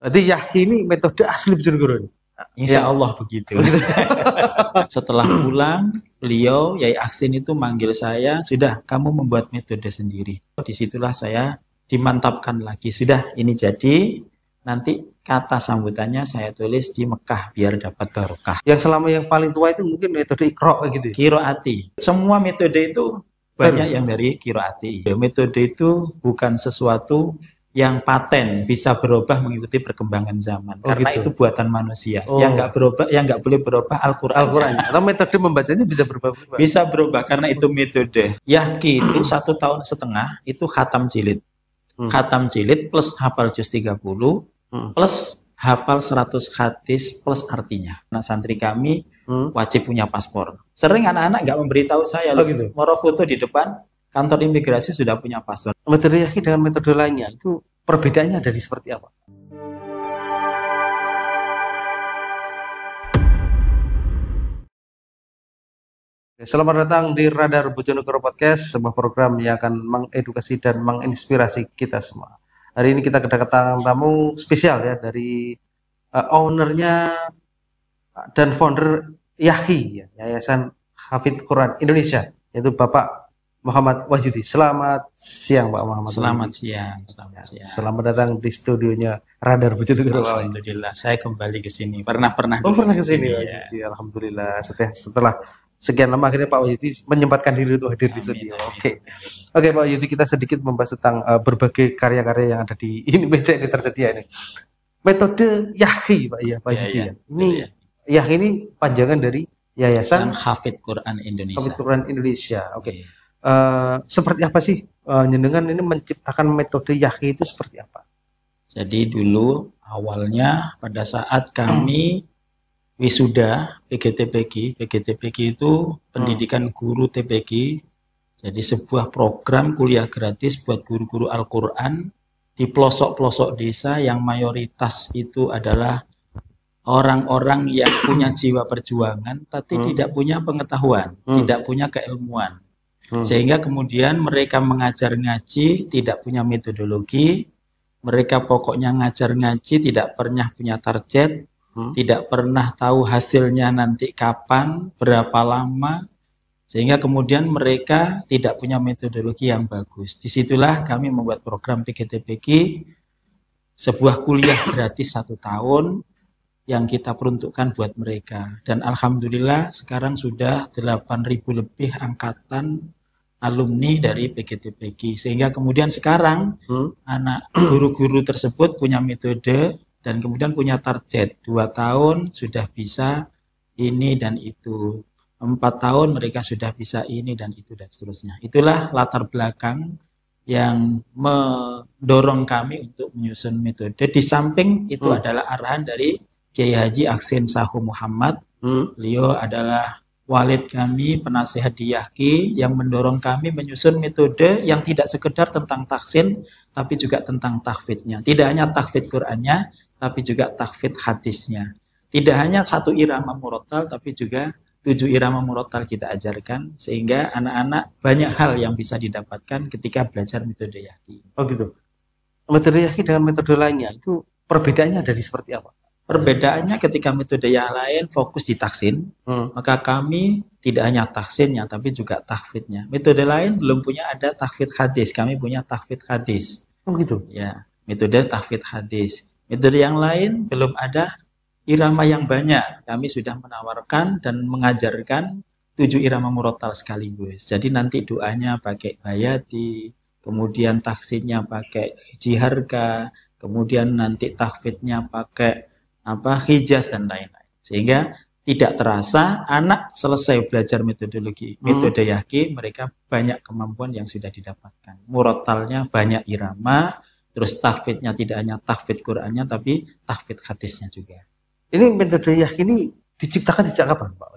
Berarti Yahki ini metode asli Bojonegoro. Insya Allah begitu. Setelah pulang, beliau Yai Aksin itu manggil saya, sudah kamu membuat metode sendiri. Disitulah saya dimantapkan lagi. Sudah ini jadi, nanti kata sambutannya saya tulis di Mekah biar dapat barokah. Yang selama yang paling tua itu mungkin metode Iqra gitu. Kiroati. Semua metode itu banyak yang dari Kiroati. Metode itu bukan sesuatu yang paten, bisa berubah mengikuti perkembangan zaman. Karena gitu. itu buatan manusia. Yang nggak berubah, yang nggak boleh berubah Al-Quran. Atau metode membacanya bisa berubah. Bisa berubah karena itu metode. Yahki itu 1,5 tahun itu khatam jilid. Khatam jilid plus hafal juz 30 plus hafal 100 hadis plus artinya. Nah, santri kami wajib punya paspor. Sering anak-anak nggak memberitahu saya, gitu. Moro foto di depan kantor imigrasi sudah punya paspor. Metode Yahki dengan metode lainnya itu perbedaannya ada di seperti apa? Selamat datang di Radar Bojonegoro Podcast, sebuah program yang akan mengedukasi dan menginspirasi kita semua. Hari ini kita kedatangan tamu spesial ya dari ownernya dan founder Yahki, Yayasan Hafidz Quran Indonesia, yaitu Bapak Muhammad Wahyudi. Selamat siang Pak Muhammad. Selamat siang. Selamat datang di studionya Radar Bojonegoro. Alhamdulillah, saya kembali ke sini. Pernah pernah ke sini. Ya. Alhamdulillah. Setelah sekian lama akhirnya Pak Wahyudi menyempatkan diri untuk hadir di studio. Oke, Pak Wahyudi, kita sedikit membahas tentang berbagai karya-karya yang ada di ini meja ini tersedia ini. Metode Yahki, Pak Wahyudi. Ini Yahki ini panjangan dari Yayasan Hafidz Quran Indonesia. Hafidz Quran Indonesia. Oke. Seperti apa sih jenengan ini menciptakan metode Yahki itu seperti apa? Jadi dulu awalnya pada saat kami wisuda PGTPG itu pendidikan guru TPG, jadi sebuah program kuliah gratis buat guru-guru Al-Quran di pelosok-pelosok desa yang mayoritas itu adalah orang-orang yang punya jiwa perjuangan tapi tidak punya pengetahuan, tidak punya keilmuan. Sehingga kemudian mereka mengajar ngaji tidak punya metodologi, mereka pokoknya ngajar ngaji tidak pernah punya target, tidak pernah tahu hasilnya nanti kapan, berapa lama, sehingga kemudian mereka tidak punya metodologi yang bagus. Disitulah kami membuat program PGTPG, sebuah kuliah gratis 1 tahun yang kita peruntukkan buat mereka. Dan alhamdulillah sekarang sudah 8.000 lebih angkatan alumni dari PGTPG, sehingga kemudian sekarang anak guru-guru tersebut punya metode dan kemudian punya target 2 tahun sudah bisa ini dan itu, 4 tahun mereka sudah bisa ini dan itu dan seterusnya. Itulah latar belakang yang mendorong kami untuk menyusun metode. Di samping itu adalah arahan dari Kiai Haji Aksin Sahu Muhammad. Beliau adalah walid kami, penasehat di Yahki, yang mendorong kami menyusun metode yang tidak sekedar tentang tahsin, tapi juga tentang tahfidnya. Tidak hanya tahfid Qur'annya, tapi juga tahfid hadisnya. Tidak hanya 1 irama murattal, tapi juga 7 irama murattal kita ajarkan, sehingga anak-anak banyak hal yang bisa didapatkan ketika belajar metode Yahki. Oh gitu. Metode Yahki dengan metode lainnya, itu perbedaannya dari seperti apa? Perbedaannya ketika metode yang lain fokus di tahsin, maka kami tidak hanya tahsinnya, tapi juga tahfidnya. Metode lain belum punya ada tahfid hadis, kami punya tahfid hadis. Oh gitu? Ya, metode tahfid hadis. Metode yang lain belum ada irama yang banyak. Kami sudah menawarkan dan mengajarkan 7 irama murattal sekaligus. Jadi nanti doanya pakai bayati, kemudian tahsinnya pakai jiharka, kemudian nanti tahfidnya pakai hijaz dan lain-lain, sehingga tidak terasa anak selesai belajar metodologi metode Yahki, mereka banyak kemampuan yang sudah didapatkan. Murattalnya banyak irama, terus tahfidnya tidak hanya tahfid Qur'annya tapi tahfid hadisnya juga. Ini metode Yahki ini diciptakan sejak kapan, Pak?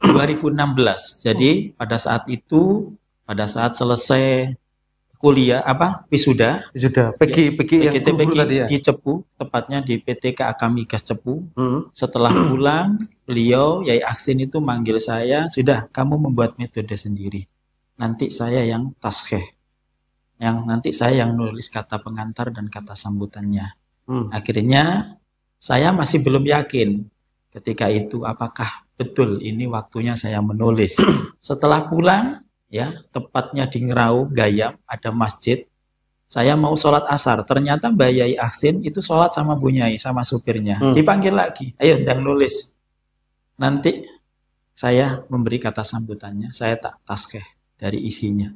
2016. Jadi pada saat itu, pada saat selesai kuliah wisuda PGTPG di Cepu, tepatnya di PT KAK Migas Cepu. Setelah pulang, beliau Yai Aksin itu manggil saya, sudah kamu membuat metode sendiri, nanti saya yang taskhih, nanti saya yang nulis kata pengantar dan kata sambutannya. Akhirnya saya masih belum yakin ketika itu apakah betul ini waktunya saya menulis. Setelah pulang, ya tepatnya di Ngerau, Gayam, ada masjid. Saya mau sholat asar. Ternyata Mbak Yai Aksin itu sholat sama Bu Nyai, sama supirnya. Dipanggil lagi, ayo ndang nulis. Nanti saya memberi kata sambutannya, saya tak taskeh dari isinya.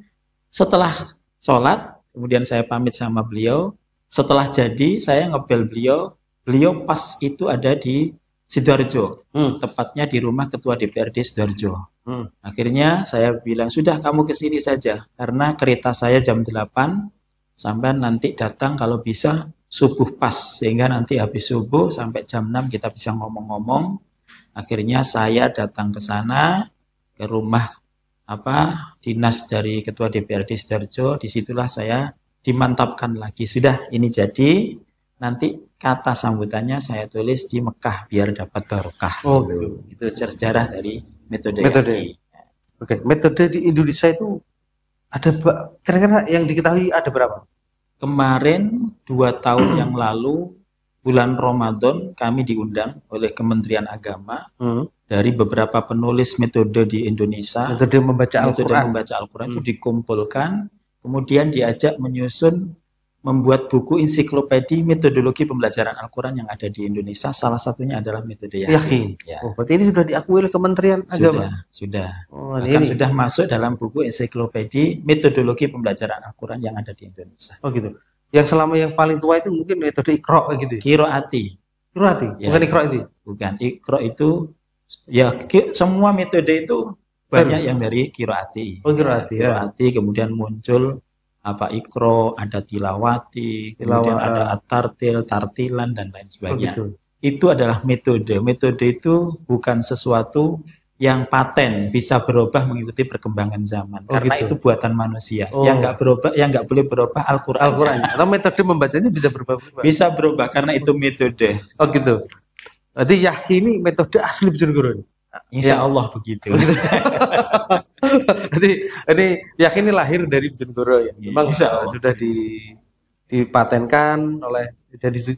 Setelah sholat, kemudian saya pamit sama beliau. Setelah jadi, saya ngebel beliau. Beliau pas itu ada di Sidoarjo, tepatnya di rumah Ketua DPRD Sidoarjo. Akhirnya saya bilang, sudah kamu ke sini saja, karena kereta saya jam 8, sampai nanti datang kalau bisa subuh pas, sehingga nanti habis subuh sampai jam 6 kita bisa ngomong-ngomong. Akhirnya saya datang ke sana, ke rumah dinas dari Ketua DPRD Sidoarjo. Disitulah saya dimantapkan lagi, sudah ini jadi, nanti kata sambutannya saya tulis di Mekah biar dapat barokah. Itu sejarah dari metode. Oke, metode di Indonesia itu ada kira-kira yang diketahui ada berapa? Kemarin 2 tahun yang lalu bulan Ramadan kami diundang oleh Kementerian Agama dari beberapa penulis metode di Indonesia. Metode membaca Al-Quran itu dikumpulkan, kemudian diajak menyusun, membuat buku ensiklopedi metodologi pembelajaran Al-Quran yang ada di Indonesia. Salah satunya adalah metode Yakin. Ya. Berarti ini sudah diakui oleh Kementerian Agama? Sudah. Bahkan sudah masuk dalam buku ensiklopedi metodologi pembelajaran Al-Quran yang ada di Indonesia. Gitu. Yang selama yang paling tua itu mungkin metode Iqra gitu ya? Qiraati. Ya. Bukan Iqra itu? Bukan. Iqra itu, ya semua metode itu banyak yang dari Qiraati. Qiraati, kemudian muncul Iqra, ada tilawati, kemudian ada at-tartil, tartilan, dan lain sebagainya. Itu adalah metode. Metode itu bukan sesuatu yang paten, bisa berubah mengikuti perkembangan zaman. Karena itu buatan manusia. Yang nggak berubah, yang nggak boleh berubah Al-Quran. Atau metode membacanya bisa berubah? Bisa berubah karena itu metode. Gitu. Berarti Yakin ini metode asli Bojonegoro. Insya Allah begitu. Jadi ini Yakin ini lahir dari Bojonegoro ya. Memang sudah dipatenkan oleh,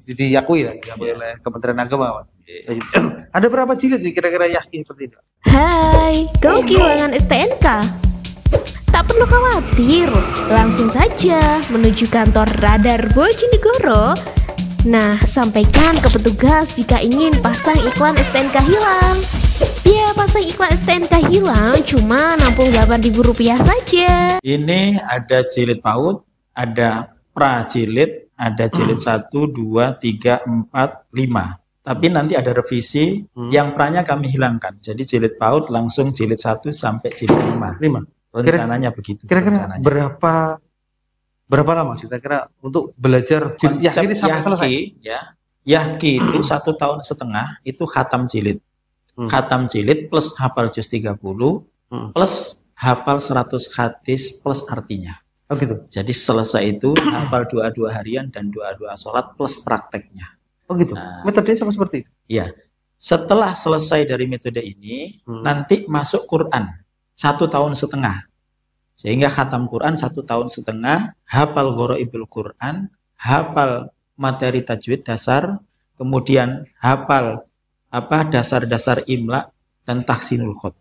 diakui oleh Kementerian Agama. Ada berapa jilid nih kira-kira Yakin seperti ini? Hai, kamu kehilangan STNK? Tak perlu khawatir, langsung saja menuju kantor Radar Bojonegoro. Nah, sampaikan ke petugas jika ingin pasang iklan STNK hilang. Biaya pasang iklan STNK hilang cuma Rp68.000 saja. Ini ada jilid PAUD, ada pra-jilid, ada jilid 1, 2, 3, 4, 5. Tapi nanti ada revisi, yang pra-nya kami hilangkan. Jadi jilid PAUD langsung jilid 1 sampai jilid 5. Rencananya begitu. Kira-kira berapa lama kira-kira untuk belajar jilid Yakin ini sampai selesai? Yakin itu 1,5 tahun itu khatam jilid. Khatam jilid plus hafal juz 30 plus hafal 100 hadis plus artinya. Gitu. Jadi selesai itu hafal doa-doa harian dan doa-doa sholat plus prakteknya. Gitu. Metodenya sama seperti itu? Iya. Setelah selesai dari metode ini, nanti masuk Quran 1,5 tahun. Sehingga khatam Quran 1,5 tahun, hafal ghoroibul Quran, hafal materi tajwid dasar, kemudian hafal dasar-dasar imla dan tahsinul khot.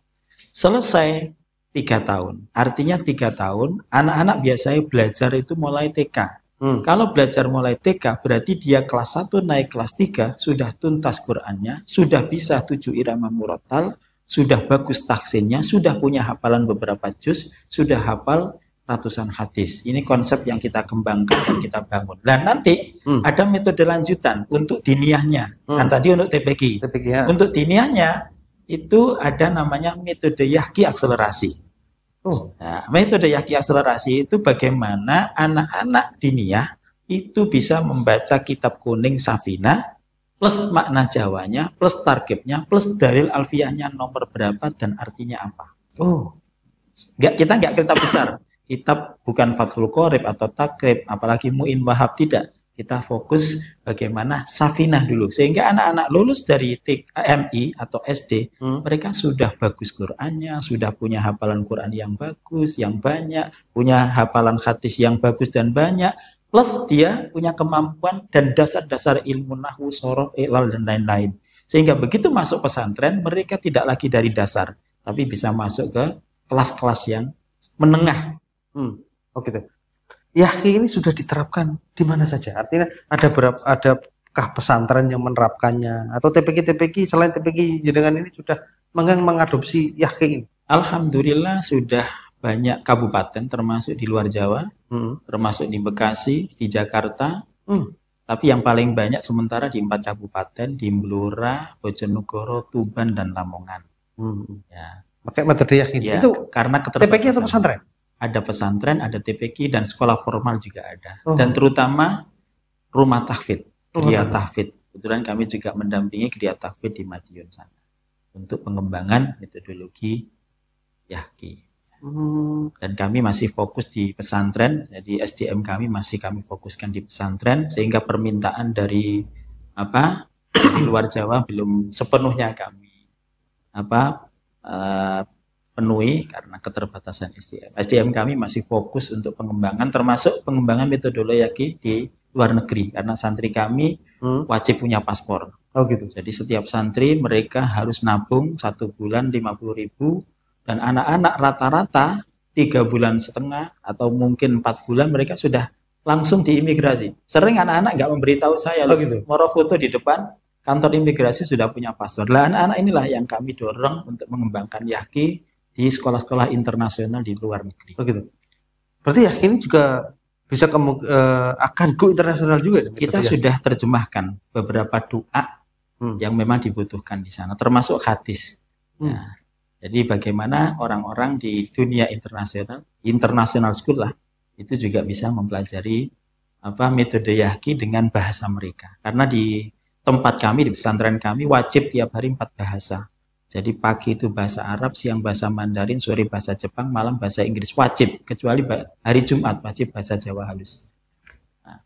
Selesai 3 tahun. Artinya 3 tahun, anak-anak biasanya belajar itu mulai TK. Kalau belajar mulai TK, berarti dia kelas 1 naik kelas 3, sudah tuntas Qur'annya, sudah bisa 7 irama murattal, sudah bagus tahsinnya, sudah punya hafalan beberapa juz, sudah hafal ratusan hadis. Ini konsep yang kita kembangkan dan kita bangun. Dan nanti ada metode lanjutan untuk diniyahnya. Kan tadi untuk TPQ. Ya. Untuk diniyahnya itu ada namanya metode Yahki akselerasi. Nah, metode Yahki akselerasi itu bagaimana anak-anak diniyah itu bisa membaca kitab kuning Safinah plus makna Jawanya, plus targebnya, plus dalil alfiyahnya nomor berapa dan artinya apa. Kita nggak kitab besar. Kitab bukan Fathul Qorib atau Takrib, apalagi Mu'in Wahab, tidak. Kita fokus bagaimana Safinah dulu. Sehingga anak-anak lulus dari MI atau SD, mereka sudah bagus Qur'annya, sudah punya hafalan Qur'an yang bagus, yang banyak, punya hafalan hadis yang bagus dan banyak, plus dia punya kemampuan dan dasar-dasar ilmu nahwu, sorof, i'lal dan lain-lain. Sehingga begitu masuk pesantren, mereka tidak lagi dari dasar, tapi bisa masuk ke kelas-kelas yang menengah. Oh gitu. Yahki ini sudah diterapkan di mana saja? Artinya adakah pesantren yang menerapkannya atau TPQ selain TPQ jenengan ini sudah mengadopsi Yahki ini? Alhamdulillah sudah banyak kabupaten termasuk di luar Jawa, termasuk di Bekasi, di Jakarta. Tapi yang paling banyak sementara di 4 kabupaten, di Blora, Bojonegoro, Tuban dan Lamongan. Ya. Pakai metode Yahki. Ya, itu karena TPQ atau pesantren? Ada pesantren, ada TPQ dan sekolah formal juga ada. Dan terutama rumah tahfidz, Gria Tahfidz. Kebetulan kami juga mendampingi Gria Tahfidz di Madiun sana untuk pengembangan metodologi Yahki. Dan kami masih fokus di pesantren, jadi SDM kami masih kami fokuskan di pesantren, sehingga permintaan dari dari luar Jawa belum sepenuhnya kami penuhi karena keterbatasan SDM. SDM kami masih fokus untuk pengembangan, termasuk pengembangan metodologi Yahki di luar negeri, karena santri kami wajib punya paspor. Oh gitu. Jadi setiap santri mereka harus nabung 1 bulan 50.000. Dan anak-anak rata-rata 3,5 bulan atau mungkin 4 bulan mereka sudah langsung diimigrasi. Sering anak-anak nggak memberitahu saya, gitu. Moro foto di depan kantor imigrasi sudah punya paspor. Lah anak-anak inilah yang kami dorong untuk mengembangkan Yahki di sekolah-sekolah internasional di luar negeri. Oh gitu. Berarti Yahki ini juga bisa akan go internasional juga. Kita sudah terjemahkan beberapa doa yang memang dibutuhkan di sana, termasuk hadis. Nah, jadi bagaimana orang-orang di dunia internasional school lah, itu juga bisa mempelajari metode Yahki dengan bahasa mereka. Karena di tempat kami, di pesantren kami, wajib tiap hari 4 bahasa. Jadi pagi itu bahasa Arab, siang bahasa Mandarin, sore bahasa Jepang, malam bahasa Inggris. Wajib, kecuali hari Jumat, wajib bahasa Jawa halus. Nah.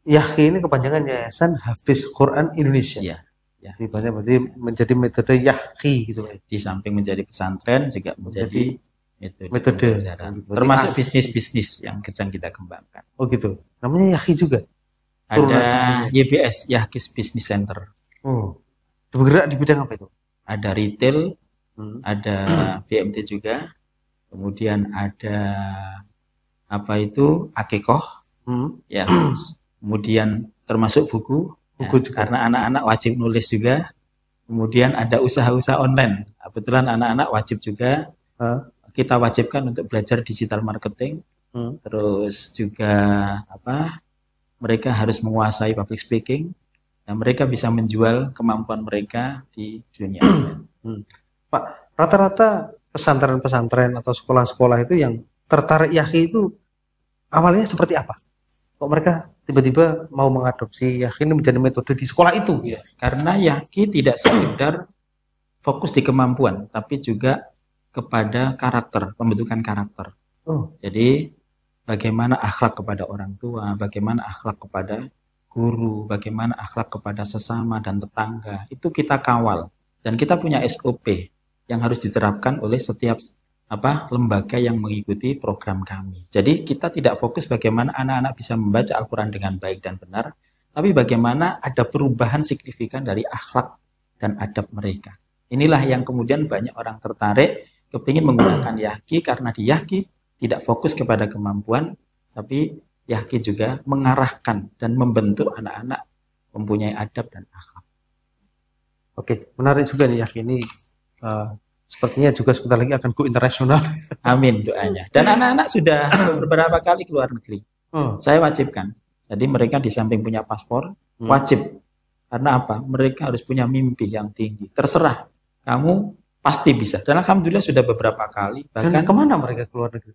Yahki ini kepanjangan Yayasan Hafiz Quran Indonesia. Ya. Ya. Berarti menjadi metode Yahki gitu. Di samping menjadi pesantren juga menjadi metode termasuk bisnis-bisnis yang sedang kita kembangkan. Oh gitu. Namanya Yahki juga. Ada YBS, Yahkis Business Center. Bergerak di bidang apa itu? Ada retail, ada BMT juga. Kemudian ada akikoh. Ya. Kemudian termasuk buku. Ya, karena anak-anak wajib nulis juga. Kemudian ada usaha-usaha online. Kebetulan anak-anak wajib juga. Kita wajibkan untuk belajar digital marketing. Terus juga mereka harus menguasai public speaking. Dan mereka bisa menjual kemampuan mereka di dunia. Pak, rata-rata pesantren-pesantren atau sekolah-sekolah itu yang tertarik Yahki itu awalnya seperti apa? Kok mereka tiba-tiba mau mengadopsi Yahki ini menjadi metode di sekolah itu? Ya, karena Yahki tidak sekedar fokus di kemampuan, tapi juga kepada karakter, pembentukan karakter. Jadi bagaimana akhlak kepada orang tua, bagaimana akhlak kepada guru, bagaimana akhlak kepada sesama dan tetangga, itu kita kawal. Dan kita punya SOP yang harus diterapkan oleh setiap lembaga yang mengikuti program kami. Jadi kita tidak fokus bagaimana anak-anak bisa membaca Al-Quran dengan baik dan benar, tapi bagaimana ada perubahan signifikan dari akhlak dan adab mereka. Inilah yang kemudian banyak orang tertarik, kepingin menggunakan Yahki, karena di Yahki tidak fokus kepada kemampuan, tapi Yahki juga mengarahkan dan membentuk anak-anak mempunyai adab dan akhlak. Oke, menarik juga nih Yahki ini. Sepertinya juga sebentar lagi akan go internasional. Amin doanya. Dan anak-anak sudah beberapa kali keluar negeri. Saya wajibkan. Jadi mereka di samping punya paspor, wajib. Karena apa? Mereka harus punya mimpi yang tinggi. Terserah, kamu pasti bisa. Dan alhamdulillah sudah beberapa kali. Bahkan dan kemana mereka keluar negeri?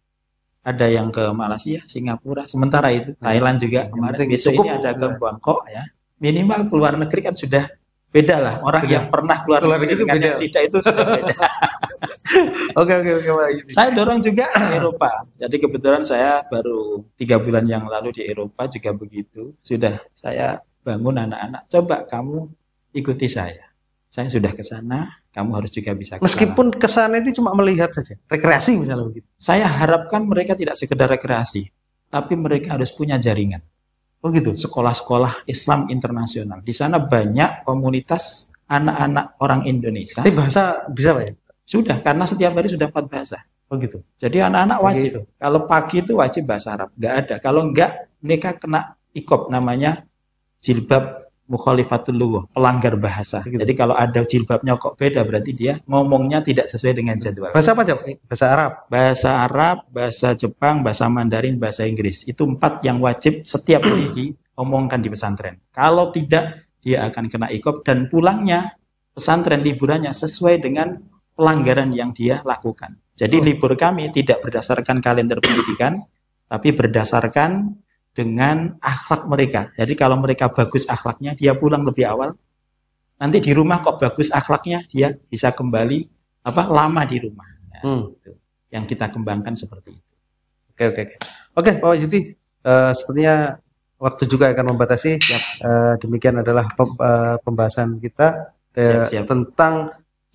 Ada yang ke Malaysia, Singapura. Sementara itu Thailand juga kemarin. Besok ini ada ke Bangkok ya. Minimal keluar negeri kan sudah beda lah. Orang yang pernah keluar negeri dengan yang tidak itu sudah beda. Oke. Saya dorong juga Eropa. Jadi kebetulan saya baru 3 bulan yang lalu di Eropa juga begitu. Sudah saya bangun anak-anak. Coba kamu ikuti saya. Saya sudah ke sana, kamu harus juga bisa ke sana. Meskipun ke sana itu cuma melihat saja, rekreasi misalnya begitu. Saya harapkan mereka tidak sekedar rekreasi, tapi mereka harus punya jaringan. Oh gitu. Sekolah-sekolah Islam internasional. Di sana banyak komunitas anak-anak orang Indonesia. Tapi bahasa bisa Pak ya? Sudah, karena setiap hari sudah 4 bahasa. Oh gitu. Jadi anak-anak wajib. Begitu. Kalau pagi itu wajib bahasa Arab. Nggak ada. Kalau enggak, mereka kena ikop, namanya jilbab mukhalifatul lugha, pelanggar bahasa. Begitu. Jadi kalau ada jilbabnya kok beda, berarti dia ngomongnya tidak sesuai dengan jadwal. Bahasa apa aja? Bahasa Arab. Bahasa Arab, bahasa Jepang, bahasa Mandarin, bahasa Inggris. Itu 4 yang wajib setiap hari diomongkan di pesantren. Kalau tidak, dia akan kena ikop dan pulangnya pesantren liburannya sesuai dengan pelanggaran yang dia lakukan. Jadi libur kami tidak berdasarkan kalender pendidikan, tapi berdasarkan dengan akhlak mereka. Jadi kalau mereka bagus akhlaknya, dia pulang lebih awal. Nanti di rumah kok bagus akhlaknya, dia bisa kembali lama di rumah. Ya, itu yang kita kembangkan seperti itu. Oke, Pak Wahyudi, sepertinya waktu juga akan membatasi. Demikian adalah pembahasan kita Siap. tentang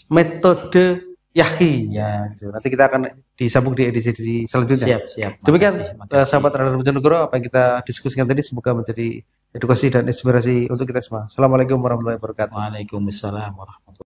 metode Yahyi. Ya, gitu. Nanti kita akan disambung di edisi selanjutnya. Siap. Demikian Makasih. sahabat Radar Bojonegoro, apa yang kita diskusikan tadi semoga menjadi edukasi dan inspirasi untuk kita semua. Assalamualaikum warahmatullahi wabarakatuh. Waalaikumsalam warahmatullahi wabarakatuh.